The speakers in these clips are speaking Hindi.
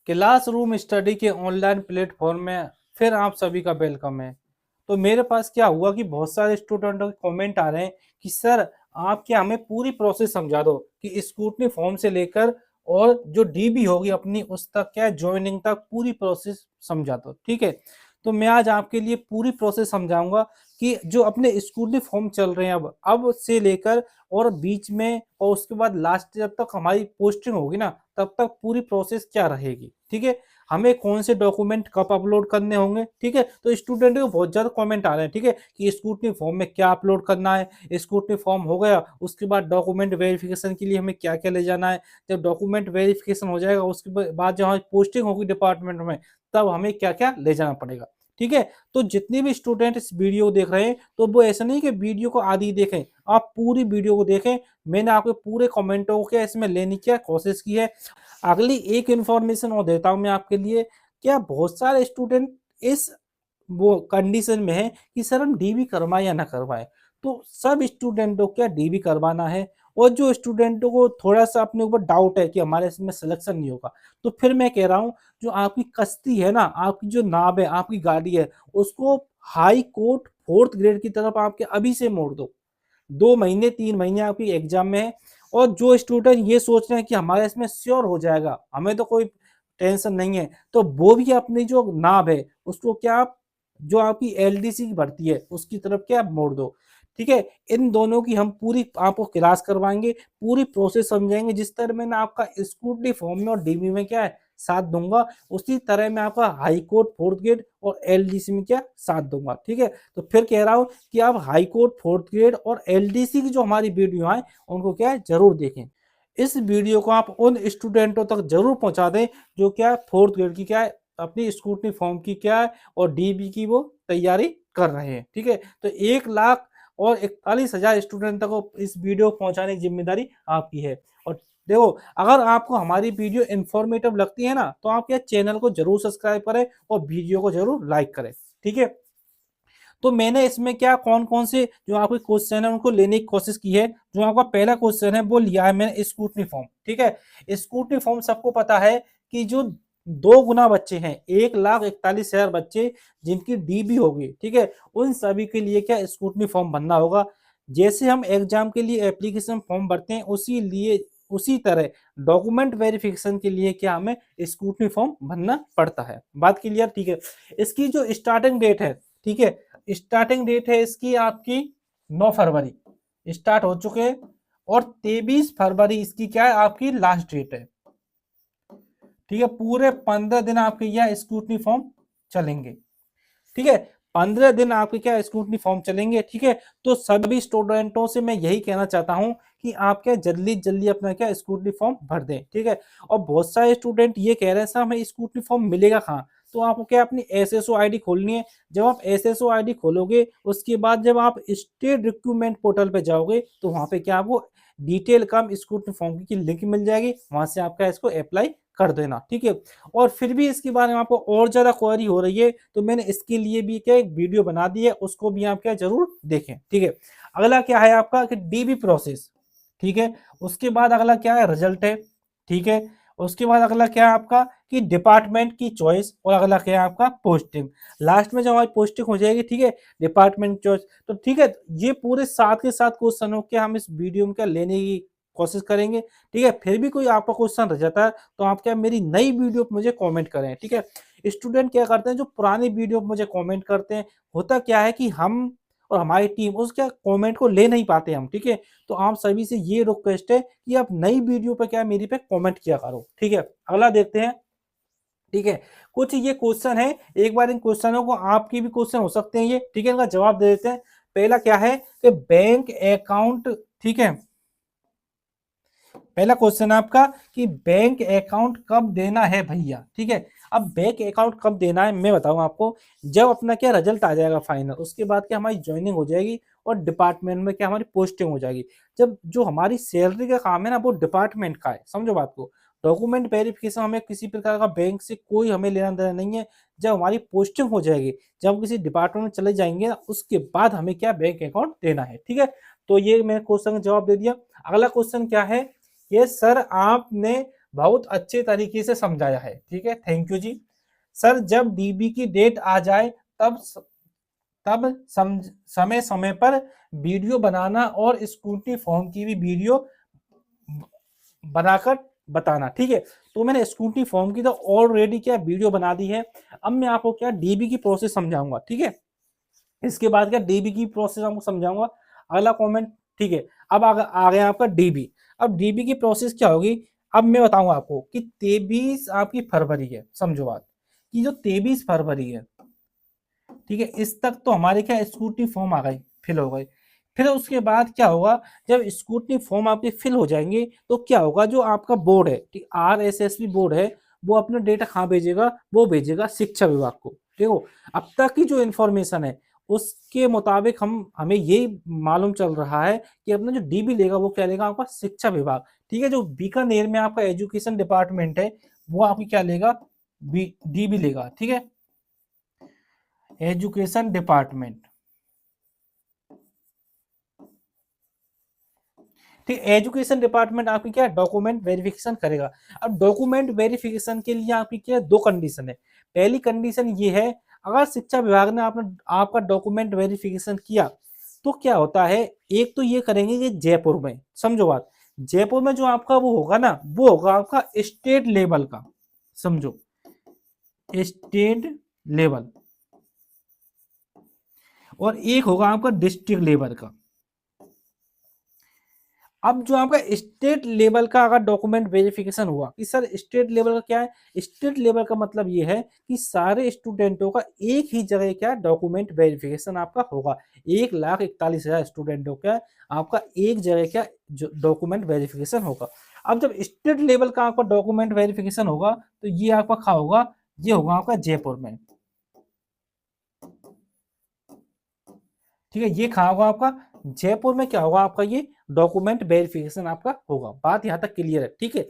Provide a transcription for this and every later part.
क्लासरूम स्टडी के ऑनलाइन प्लेटफॉर्म में फिर आप सभी का वेलकम है। तो मेरे पास क्या हुआ कि बहुत सारे स्टूडेंटों के कमेंट आ रहे हैं कि सर आप क्या हमें पूरी प्रोसेस समझा दो कि स्क्रूटनी फॉर्म से लेकर और जो डीबी होगी अपनी उस तक क्या ज्वाइनिंग तक पूरी प्रोसेस समझा दो। ठीक है, तो मैं आज आपके लिए पूरी प्रोसेस समझाऊंगा कि जो अपने स्क्रूटनी फॉर्म चल रहे हैं अब से लेकर और बीच में और उसके बाद लास्ट जब तक हमारी पोस्टिंग होगी ना तब तक पूरी प्रोसेस क्या रहेगी। ठीक है, हमें कौन से डॉक्यूमेंट कब अपलोड करने होंगे। ठीक है, तो स्टूडेंट को बहुत ज्यादा कमेंट आ रहे हैं। ठीक है, कि स्क्रूटनी फॉर्म में क्या अपलोड करना है, स्क्रूटनी फॉर्म हो गया उसके बाद डॉक्यूमेंट वेरिफिकेशन के लिए हमें क्या क्या ले जाना है, जब डॉक्यूमेंट वेरिफिकेशन हो जाएगा उसके बाद जब हमारी पोस्टिंग होगी डिपार्टमेंट में तब हमें क्या क्या ले जाना पड़ेगा। ठीक है, तो जितने भी स्टूडेंट इस वीडियो देख रहे हैं तो वो ऐसा नहीं कि वीडियो को आधी देखें, आप पूरी वीडियो को देखें। मैंने आपके पूरे कमेंटों को इसमें लेने की कोशिश की है। अगली एक इंफॉर्मेशन और देता हूं मैं आपके लिए। क्या बहुत सारे स्टूडेंट इस वो कंडीशन में है कि सर हम डीबी करवाएं या ना करवाएं। तो सब स्टूडेंटों को क्या डीबी करवाना है, और जो स्टूडेंटों को थोड़ा सा अपने ऊपर डाउट है कि हमारे इसमें सिलेक्शन नहीं होगा, तो फिर मैं कह रहा हूं जो आपकी कश्ती है ना, आपकी जो नाव है, आपकी गाड़ी है, उसको हाई कोर्ट फोर्थ ग्रेड की तरफ आपके अभी से मोड़ दो। 2 महीने 3 महीने आपकी एग्जाम में है, और जो स्टूडेंट ये सोच रहे हैं कि हमारे इसमें श्योर हो जाएगा, हमें तो कोई टेंशन नहीं है, तो वो भी अपनी जो नाव है उसको क्या आप जो आपकी एलडीसी की भर्ती है उसकी तरफ क्या आप मोड़ दो। ठीक है, इन दोनों की हम पूरी आपको क्लास करवाएंगे, पूरी प्रोसेस समझाएंगे। जिस तरह मैंने आपका स्कूटी फॉर्म में और डीबी में क्या है साथ दूंगा, उसी तरह मैं आपका हाई कोर्ट फोर्थ ग्रेड और एलडीसी में क्या साथ दूंगा। ठीक है, तो फिर कह रहा हूं कि आप हाई कोर्ट फोर्थ ग्रेड और एलडीसी की जो हमारी वीडियो है उनको क्या है जरूर देखें। इस वीडियो को आप उन स्टूडेंटों तक जरूर पहुंचा दें जो क्या फोर्थ ग्रेड की क्या है अपनी स्कूटनी फॉर्म की क्या है और डीबी की वो तैयारी कर रहे हैं। ठीक है, तो 1,41,000 स्टूडेंट तक इस वीडियो को पहुंचाने की जिम्मेदारी आपकी है। और देखो, अगर आपको हमारी वीडियो इंफॉर्मेटिव लगती है ना तो आप क्या चैनल को जरूर सब्सक्राइब करें और वीडियो को जरूर लाइक करें। ठीक है, तो मैंने इसमें क्या कौन कौन से जो आपके क्वेश्चन है उनको लेने की कोशिश की है। जो आपका पहला क्वेश्चन है वो लिया है मैंने स्कूटनी फॉर्म। ठीक है, स्कूटनी फॉर्म सबको पता है कि जो 2 गुना बच्चे हैं, 1,41,000 बच्चे जिनकी डीबी होगी, ठीक है, उन सभी के लिए क्या स्कूटनी फॉर्म भरना होगा। जैसे हम एग्जाम के लिए एप्लीकेशन फॉर्म भरते हैं उसी तरह डॉक्यूमेंट वेरिफिकेशन के लिए क्या हमें स्कूटनी फॉर्म भरना पड़ता है। बात क्लियर। ठीक है, इसकी जो स्टार्टिंग डेट है, ठीक है, स्टार्टिंग डेट है इसकी आपकी 9 फरवरी स्टार्ट हो चुके हैं, और 23 फरवरी इसकी क्या है आपकी लास्ट डेट है। ठीक है, पूरे 15 दिन आपके यह स्क्रूटनी फॉर्म चलेंगे। ठीक है, 15 दिन आपके क्या स्क्रूटनी फॉर्म चलेंगे। ठीक है, तो सभी स्टूडेंटों से मैं यही कहना चाहता हूं कि आप क्या जल्दी जल्दी अपना क्या स्क्रूटनी फॉर्म भर दें। ठीक है, और बहुत सारे स्टूडेंट ये कह रहे हैं सर हमें स्क्रूटनी फॉर्म मिलेगा कहाँ। तो आपको क्या अपनी एसएसओ आईडी खोलनी है। जब आप एसएसओ आईडी खोलोगे उसके बाद जब आप स्टेट रिक्रूटमेंट पोर्टल पे जाओगे तो वहां पे क्या आपको डिटेल कम स्क्रूटनी फॉर्म की लिंक मिल जाएगी, वहां से आपका इसको अप्लाई कर देना। ठीक है, और फिर भी इसके बारे में आपको और ज्यादा क्वेरी हो रही है तो मैंने इसके लिए भी क्या एक वीडियो बना दी है, उसको भी आप क्या जरूर देखें। ठीक है, अगला क्या है आपका कि डीबी प्रोसेस। ठीक है, उसके बाद अगला क्या है रिजल्ट है। ठीक है, उसके बाद अगला क्या है आपका कि डिपार्टमेंट की चॉइस, और अगला क्या है आपका पोस्टिंग। लास्ट में जब हमारी पोस्टिंग हो जाएगी, ठीक है, डिपार्टमेंट चॉइस, तो ठीक है, ये पूरे साथ के साथ क्वेश्चनों के हम इस वीडियो में क्या लेने की कोशिश करेंगे। ठीक है, फिर भी कोई आपका क्वेश्चन रह जाता है तो आप क्या मेरी नई वीडियो पे मुझे कमेंट करें। ठीक है, स्टूडेंट क्या करते हैं जो पुरानी वीडियो पे मुझे कमेंट करते हैं, होता क्या है कि हम और हमारी टीम उस क्या कमेंट को ले नहीं पाते हम। ठीक है, तो आप सभी से ये रिक्वेस्ट है कि आप नई वीडियो पे क्या मेरी पे कमेंट किया करो। ठीक है, अगला देखते हैं। ठीक है, कुछ ये क्वेश्चन है, एक बार इन क्वेश्चनों को आपके भी क्वेश्चन हो सकते हैं ये। ठीक है, इनका जवाब दे देते हैं। पहला क्या है कि बैंक अकाउंट। ठीक है, पहला क्वेश्चन आपका कि बैंक अकाउंट कब देना है भैया। ठीक है, अब बैंक अकाउंट कब देना है मैं बताऊं आपको। जब अपना क्या रिजल्ट आ जाएगा फाइनल, उसके बाद क्या हमारी ज्वाइनिंग हो जाएगी और डिपार्टमेंट में क्या हमारी पोस्टिंग हो जाएगी। जब जो हमारी सैलरी का काम है ना वो डिपार्टमेंट का है, समझो बात को। डॉक्यूमेंट वेरिफिकेशन हमें किसी प्रकार का बैंक से कोई हमें लेना देना नहीं है। जब हमारी पोस्टिंग हो जाएगी, जब हम किसी डिपार्टमेंट में चले जाएंगे ना, उसके बाद हमें क्या बैंक अकाउंट देना है। ठीक है, तो ये मैंने क्वेश्चन का जवाब दे दिया। अगला क्वेश्चन क्या है, ये सर आपने बहुत अच्छे तरीके से समझाया है। ठीक है, थैंक यू जी। सर जब डीबी की डेट आ जाए तब समय समय पर वीडियो बनाना और स्कूटी फॉर्म की भी वीडियो बनाकर बताना। ठीक है, तो मैंने स्कूटी फॉर्म की तो ऑलरेडी क्या वीडियो बना दी है। अब मैं आपको क्या डीबी की प्रोसेस समझाऊंगा। ठीक है, इसके बाद क्या डीबी की प्रोसेस आपको समझाऊंगा। अगला कमेंट। ठीक है, अब आ गया आपका डीबी। अब डीबी की प्रोसेस क्या होगी, अब मैं बताऊंगा आपको कि 23 आपकी फरवरी है, समझो बात कि जो 23 फरवरी है, ठीक है, इस तक तो हमारे क्या स्कूटी फॉर्म आ गई, फिल हो गई। फिर उसके बाद क्या होगा, जब स्कूटी फॉर्म आपके फिल हो जाएंगे तो क्या होगा, जो आपका बोर्ड है, ठीक, RSSB बोर्ड है, वो अपना डेटा कहाँ भेजेगा, वो भेजेगा शिक्षा विभाग को। देखो, अब तक की जो इन्फॉर्मेशन है उसके मुताबिक हमें यही मालूम चल रहा है कि अपना जो डीबी लेगा वो क्या लेगा, आपका शिक्षा विभाग। ठीक है, जो बीकानेर में आपका एजुकेशन डिपार्टमेंट है वो आपकी क्या लेगा, डीबी लेगा। ठीक है, एजुकेशन डिपार्टमेंट। ठीक, एजुकेशन डिपार्टमेंट आपकी क्या डॉक्यूमेंट वेरिफिकेशन करेगा। अब डॉक्यूमेंट वेरिफिकेशन के लिए आपकी क्या दो कंडीशन है। पहली कंडीशन ये है, अगर शिक्षा विभाग ने आपका डॉक्यूमेंट वेरिफिकेशन किया तो क्या होता है, एक तो ये करेंगे कि जयपुर में, समझो बात, जयपुर में जो आपका वो होगा ना, वो होगा आपका स्टेट लेवल का, समझो, स्टेट लेवल, और एक होगा आपका डिस्ट्रिक्ट लेवल का। अब जो आपका स्टेट लेवल का अगर डॉक्यूमेंट वेरिफिकेशन हुआ कि सर स्टेट लेवल का क्या है, स्टेट लेवल का मतलब ये है कि सारे स्टूडेंटों का एक ही जगह क्या डॉक्यूमेंट वेरिफिकेशन आपका होगा। 1,41,000 स्टूडेंटों का आपका एक जगह क्या डॉक्यूमेंट वेरिफिकेशन होगा। अब जब स्टेट लेवल का आपका डॉक्यूमेंट वेरिफिकेशन होगा तो ये आपका कहाँ होगा, ये होगा आपका जयपुर में। ठीक है, ये कहाँ होगा आपका, जयपुर में क्या होगा आपका, ये डॉक्यूमेंट वेरिफिकेशन आपका होगा। बात यहाँ तक क्लियर है। ठीक है,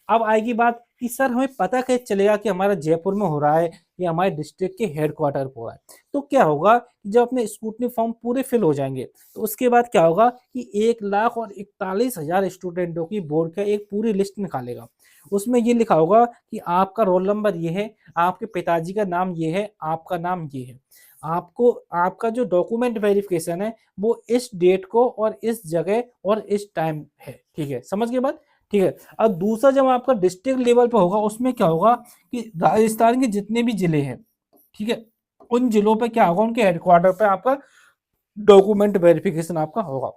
अब आएगी बात कि सर हमें पता कैसे चलेगा कि हमारा जयपुर में हो रहा है या हमारे डिस्ट्रिक्ट के हेडक्वार्टर पर हो रहा है। तो क्या होगा कि जब अपने स्क्रूटनी फॉर्म पूरे फिल हो जाएंगे तो उसके बाद क्या होगा कि 1,41,000 स्टूडेंटों की बोर्ड का एक पूरी लिस्ट निकालेगा। उसमें ये लिखा होगा कि आपका रोल नंबर ये है, आपके पिताजी का नाम ये है, आपका नाम ये है, आपको आपका जो डॉक्यूमेंट वेरिफिकेशन है वो इस डेट को और इस जगह और इस टाइम है। ठीक है, समझ गए बात। ठीक है, अब दूसरा जब आपका डिस्ट्रिक्ट लेवल पे होगा उसमें क्या होगा कि राजस्थान के जितने भी जिले हैं, ठीक है, उन जिलों पे क्या होगा, उनके हेडक्वार्टर पे आपका डॉक्यूमेंट वेरिफिकेशन आपका होगा।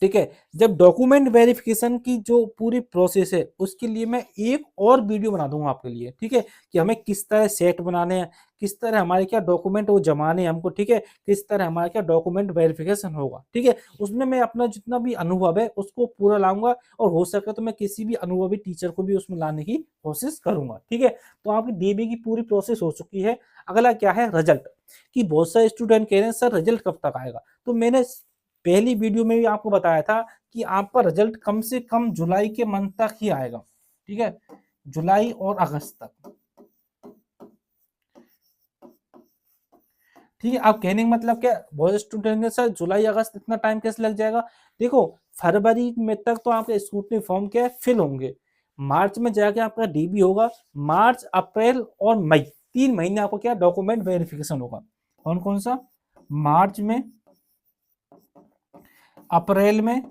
ठीक है, जब डॉक्यूमेंट वेरिफिकेशन की जो पूरी प्रोसेस है उसके लिए मैं एक और वीडियो बना दूंगा आपके लिए। ठीक है, कि हमें किस तरह सेट बनाने हैं, किस तरह हमारे क्या डॉक्यूमेंट वो जमाने हैं हमको। ठीक है, किस तरह हमारा क्या डॉक्यूमेंट वेरिफिकेशन होगा। ठीक है, उसमें मैं अपना जितना भी अनुभव है उसको पूरा लाऊंगा, और हो सके तो मैं किसी भी अनुभवी टीचर को भी उसमें लाने की कोशिश करूंगा। ठीक है, तो आपकी डीबी की पूरी प्रोसेस हो चुकी है। अगला क्या है, रिजल्ट, कि बहुत सारे स्टूडेंट कह रहे हैं सर रिजल्ट कब तक आएगा। तो मैंने पहली वीडियो में भी आपको बताया था कि आपका रिजल्ट कम से कम जुलाई के मंथ तक ही आएगा। ठीक है, जुलाई और अगस्त तक। ठीक है, आप कहने का मतलब क्या, बहुत स्टूडेंट ने सर जुलाई अगस्त इतना टाइम कैसे लग जाएगा। देखो, फरवरी में तक तो आपके स्कूटनी फॉर्म क्या है फिल होंगे, मार्च में जाके आपका डीबी होगा, मार्च अप्रैल और मई 3 महीने आपको क्या डॉक्यूमेंट वेरिफिकेशन होगा। कौन कौन सा, मार्च में, अप्रैल में,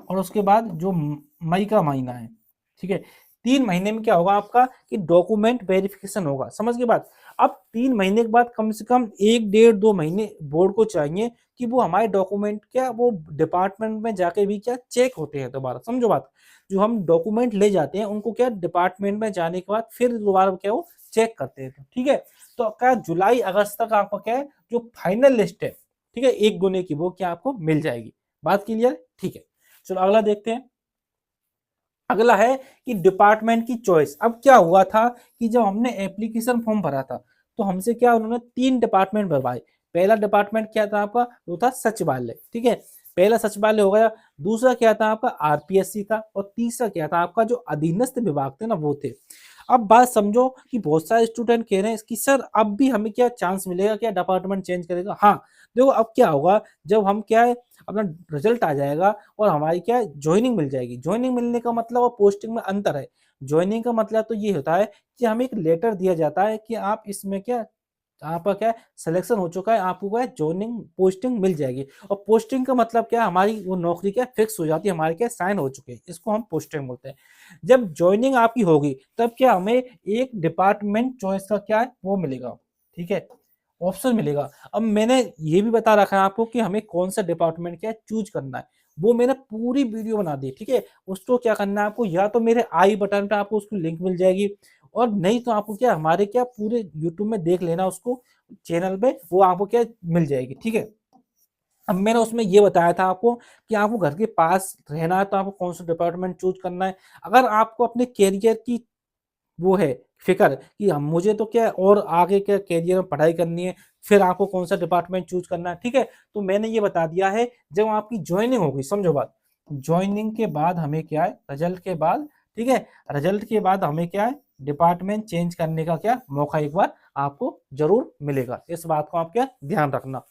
और उसके बाद जो मई का महीना है। ठीक है, 3 महीने में क्या होगा आपका कि डॉक्यूमेंट वेरिफिकेशन होगा। समझ के बाद, अब 3 महीने के बाद कम से कम 1 डेढ़ 2 महीने बोर्ड को चाहिए कि वो हमारे डॉक्यूमेंट क्या वो डिपार्टमेंट में जाके भी क्या चेक होते हैं दोबारा। समझो बात, जो हम डॉक्यूमेंट ले जाते हैं उनको क्या डिपार्टमेंट में जाने के बाद फिर दोबारा क्या वो चेक करते हैं। ठीक है, तो क्या जुलाई अगस्त तक आपका क्या है जो फाइनल लिस्ट है, ठीक है, 1 गुने की, वो क्या आपको मिल जाएगी। बात क्लियर। ठीक है, चलो अगला देखते हैं। अगला है कि डिपार्टमेंट की चॉइस। अब क्या हुआ था कि जब हमने एप्लीकेशन फॉर्म भरा था तो हमसे क्या उन्होंने 3 डिपार्टमेंट भरवाए। पहला डिपार्टमेंट क्या था आपका, वो था सचिवालय। ठीक है, पहला सचिवालय हो गया। दूसरा क्या था आपका आरपीएससी था, और तीसरा क्या था आपका जो अधीनस्थ विभाग थे ना वो थे। अब बात समझो कि बहुत सारे स्टूडेंट कह रहे हैं कि सर अब भी हमें क्या चांस मिलेगा, क्या डिपार्टमेंट चेंज करेगा। हाँ, देखो अब क्या होगा, जब हम क्या है अपना रिजल्ट आ जाएगा और हमारी क्या है ज्वाइनिंग मिल जाएगी। ज्वाइनिंग मिलने का मतलब और पोस्टिंग में अंतर है। ज्वाइनिंग का मतलब तो ये होता है कि हमें एक लेटर दिया जाता है कि आप इसमें क्या, आपका क्या है सिलेक्शन हो चुका है, आपको क्या है जॉइनिंग पोस्टिंग मिल जाएगी। और पोस्टिंग का मतलब क्या है, हमारी वो नौकरी क्या फिक्स हो जाती है, हमारे क्या साइन हो चुके हैं, इसको हम पोस्टिंग बोलते हैं। जब जॉइनिंग आपकी होगी तब क्या हमें एक डिपार्टमेंट चॉइस का क्या है वो मिलेगा, ठीक है, ऑप्शन मिलेगा। अब मैंने ये भी बता रखा है आपको कि हमें कौन सा डिपार्टमेंट क्या चूज करना है, वो मैंने पूरी वीडियो बना दी, ठीक है। उसको क्या करना है आपको, या तो मेरे आई बटन पे आपको उसकी लिंक मिल जाएगी, और नहीं तो आपको क्या हमारे क्या पूरे यूट्यूब में देख लेना उसको, चैनल पे वो आपको क्या मिल जाएगी, ठीक है। अब मैंने उसमें ये बताया था आपको कि आपको घर के पास रहना है तो आपको कौन सा डिपार्टमेंट चूज करना है। अगर आपको अपने कैरियर की वो है फिक्र कि हम मुझे तो क्या है और आगे क्या करियर में पढ़ाई करनी है, फिर आपको कौन सा डिपार्टमेंट चूज करना है, ठीक है। तो मैंने ये बता दिया है। जब आपकी ज्वाइनिंग होगी, समझो बात, ज्वाइनिंग के बाद हमें क्या है रिजल्ट के बाद, ठीक है, रिजल्ट के बाद हमें क्या है डिपार्टमेंट चेंज करने का क्या मौका एक बार आपको जरूर मिलेगा। इस बात को आप क्या ध्यान रखना,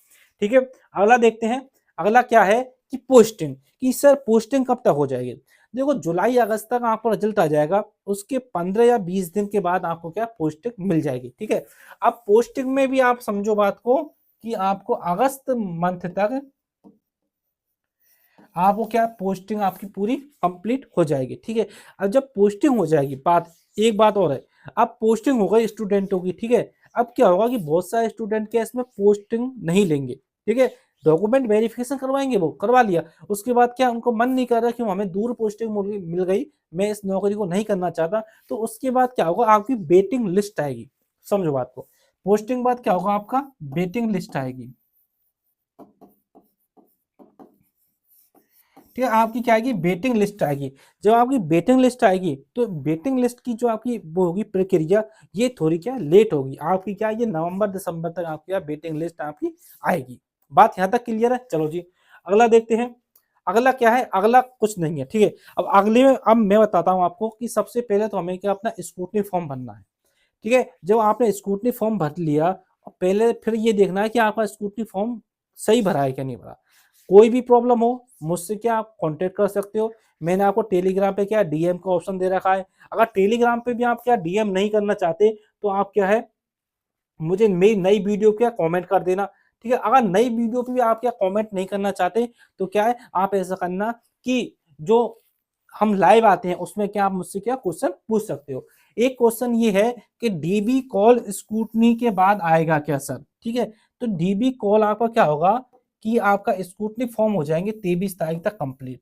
ठीक है। अगला देखते हैं, अगला क्या है कि पोस्टिंग, कि सर पोस्टिंग कब तक हो जाएगी। देखो जुलाई अगस्त तक आपको रिजल्ट आ जाएगा, उसके 15 या 20 दिन के बाद आपको क्या पोस्टिंग मिल जाएगी, ठीक है। अब पोस्टिंग में भी आप समझो बात को कि आपको अगस्त मंथ तक आपको क्या पोस्टिंग आपकी पूरी कंप्लीट हो जाएगी, ठीक है। अब जब पोस्टिंग हो जाएगी, बात एक बात और है, अब पोस्टिंग हो गई स्टूडेंटों की, ठीक है। अब क्या होगा कि बहुत सारे स्टूडेंट क्या इसमें पोस्टिंग नहीं लेंगे, ठीक है। डॉक्यूमेंट वेरिफिकेशन करवाएंगे, वो करवा लिया, उसके बाद क्या उनको मन नहीं कर रहा कि हमें दूर पोस्टिंग मिल गई, मैं इस नौकरी को नहीं करना चाहता, तो उसके बाद क्या होगा आपकी वेटिंग लिस्ट आएगी। समझो बात को, पोस्टिंग बाद क्या होगा आपका वेटिंग लिस्ट आएगी, ठीक है। आपकी क्या आएगी वेटिंग लिस्ट आएगी। जब आपकी वेटिंग लिस्ट आएगी तो वेटिंग लिस्ट की जो आपकी वो होगी प्रक्रिया, ये थोड़ी क्या लेट होगी आपकी, क्या ये नवंबर दिसंबर तक आपकी वेटिंग लिस्ट आपकी आएगी। बात यहाँ तक क्लियर है। चलो जी अगला देखते हैं। अगला क्या है, अगला कुछ नहीं है, ठीक है। अब अगले में अब मैं बताता हूँ आपको कि सबसे पहले तो हमें क्या अपना स्क्रूटनी फॉर्म भरना है, ठीक है। जब आपने स्क्रूटनी फॉर्म भर लिया, और पहले फिर ये देखना है कि आपका स्क्रूटनी फॉर्म सही भरा है क्या नहीं भरा। कोई भी प्रॉब्लम हो मुझसे क्या आप कांटेक्ट कर सकते हो। मैंने आपको टेलीग्राम पे क्या डीएम का ऑप्शन दे रखा है। अगर टेलीग्राम पे भी आप क्या डीएम नहीं करना चाहते तो आप क्या है मुझे मेरी नई वीडियो क्या कमेंट कर देना, ठीक है। अगर नई वीडियो पे भी आप क्या कमेंट नहीं करना चाहते तो क्या है आप ऐसा करना कि जो हम लाइव आते हैं उसमें क्या आप मुझसे क्या क्वेश्चन पूछ सकते हो। एक क्वेश्चन ये है कि डीबी कॉल स्क्रूटनी के बाद आएगा क्या सर, ठीक है। तो डीबी कॉल आपका क्या होगा कि आपका स्क्रूटनी फॉर्म हो जाएंगे 23 तारीख तक कंप्लीट,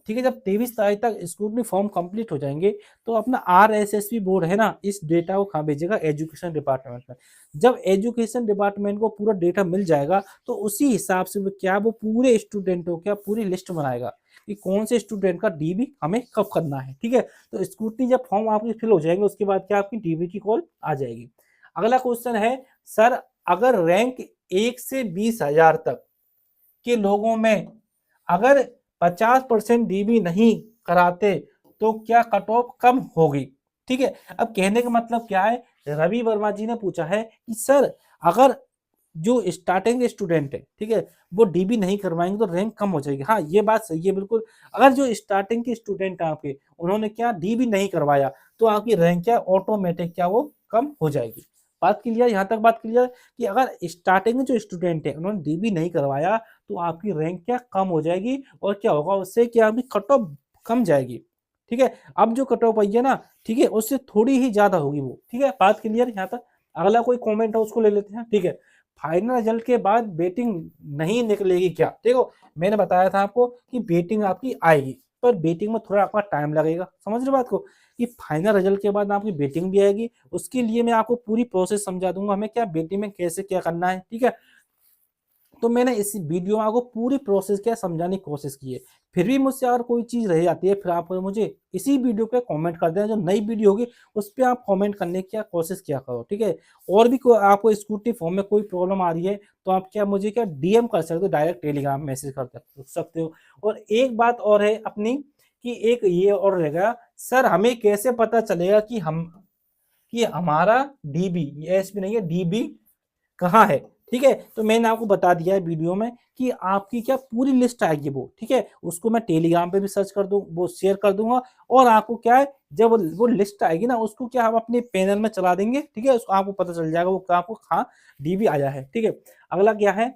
ठीक है। जब 23 तारीख तक स्क्रूटनी फॉर्म कंप्लीट हो जाएंगे तो अपना आरएसएसबी बोर्ड है ना, इस डेटा को कहाँ भेजेगा एजुकेशन डिपार्टमेंट में। जब एजुकेशन डिपार्टमेंट को पूरा डेटा मिल जाएगा तो उसी हिसाब से वो क्या वो पूरे स्टूडेंटों का पूरी लिस्ट बनाएगा कि कौन से स्टूडेंट का डीबी हमें कब करना है, ठीक है। तो स्क्रूटनी जब फॉर्म आपके फिल हो जाएंगे उसके बाद क्या आपकी डीबी की कॉल आ जाएगी। अगला क्वेश्चन है सर अगर रैंक 1 से 20,000 तक के लोगों में अगर 50% डीबी नहीं कराते तो क्या कट ऑफ कम होगी, ठीक है। अब कहने का मतलब क्या है, रवि वर्मा जी ने पूछा है कि सर अगर जो स्टार्टिंग स्टूडेंट है, ठीक है, वो डीबी नहीं करवाएंगे तो रैंक कम हो जाएगी। हाँ ये बात सही है बिल्कुल। अगर जो स्टार्टिंग के स्टूडेंट है आपके उन्होंने क्या डीबी नहीं करवाया तो आपकी रैंक क्या ऑटोमेटिक क्या वो कम हो जाएगी। बात क्लियर, यहाँ तक बात क्लियर कि अगर स्टार्टिंग में जो स्टूडेंट है उन्होंने डीबी नहीं करवाया तो आपकी रैंक क्या कम हो जाएगी, और क्या होगा उससे क्या आपकी कट ऑफ कम जाएगी, ठीक है। अब जो कट ऑफ आई है ना, ठीक है, उससे थोड़ी ही ज्यादा होगी वो, ठीक है। बात क्लियर यहाँ तक। अगला कोई कमेंट है उसको ले लेते हैं, ठीक है। फाइनल रिजल्ट के बाद बेटिंग नहीं निकलेगी क्या, देखो मैंने बताया था आपको कि बेटिंग आपकी आएगी, पर बेटिंग में थोड़ा आपका टाइम लगेगा, समझ रहे बात को, कि फाइनल रिजल्ट के बाद आपकी बेटिंग भी आएगी। उसके लिए मैं आपको पूरी प्रोसेस समझा दूंगा हमें क्या बेटिंग में कैसे क्या करना है, ठीक है। तो मैंने इस वीडियो में आपको पूरी प्रोसेस क्या समझाने की कोशिश की है। फिर भी मुझसे अगर कोई चीज़ रह जाती है फिर आप मुझे इसी वीडियो पे कमेंट कर देना, जो नई वीडियो होगी उस पर आप कमेंट करने की क्या कोशिश किया करो, ठीक है। और भी कोई आपको स्कूटी फॉर्म में कोई प्रॉब्लम आ रही है तो आप क्या मुझे क्या डीएम कर सकते हो, डायरेक्ट टेलीग्राम मैसेज कर सकते हो। और एक बात और है अपनी कि एक ये और रहेगा, सर हमें कैसे पता चलेगा कि हम कि हमारा डीबी, ये एसबी नहीं है, डीबी कहाँ है। ठीक है, तो मैंने आपको बता दिया है वीडियो में कि आपकी क्या पूरी लिस्ट आएगी वो। ठीक है, उसको मैं टेलीग्राम पे भी सर्च कर दूं, वो शेयर कर दूंगा, और आपको क्या है, जब वो लिस्ट आएगी ना, उसको क्या हम अपने पैनल में चला देंगे। ठीक है, उसको आपको पता चल जाएगा वो आपको कहाँ डीबी आया है। ठीक है, अगला क्या है,